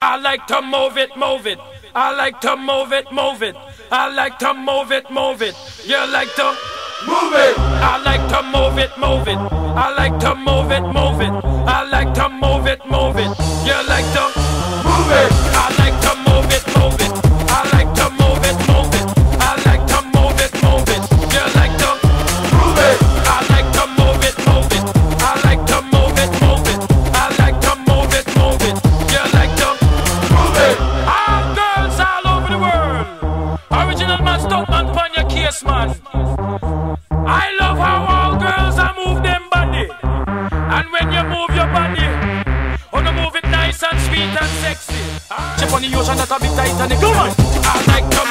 I like to move it, move it. I like to move it, move it. I like to move it, move it. You like to move it. I like to move it, move it. I like to move it, move it. I like to move it, move it. You like to move it. I like to move it, move it. I like to move it, move it. I like to move it, move it. You like to move it. I like to move it, move it. I like to move it, move it. I like to move it, move it. You like to move it. All girls all over the world. Original man, stuck man, pon your case, man. I love how all girls are move them body. And when you move your body, wanna move it nice and sweet and sexy. Chip on the ocean that a bit tight and it come on. I like to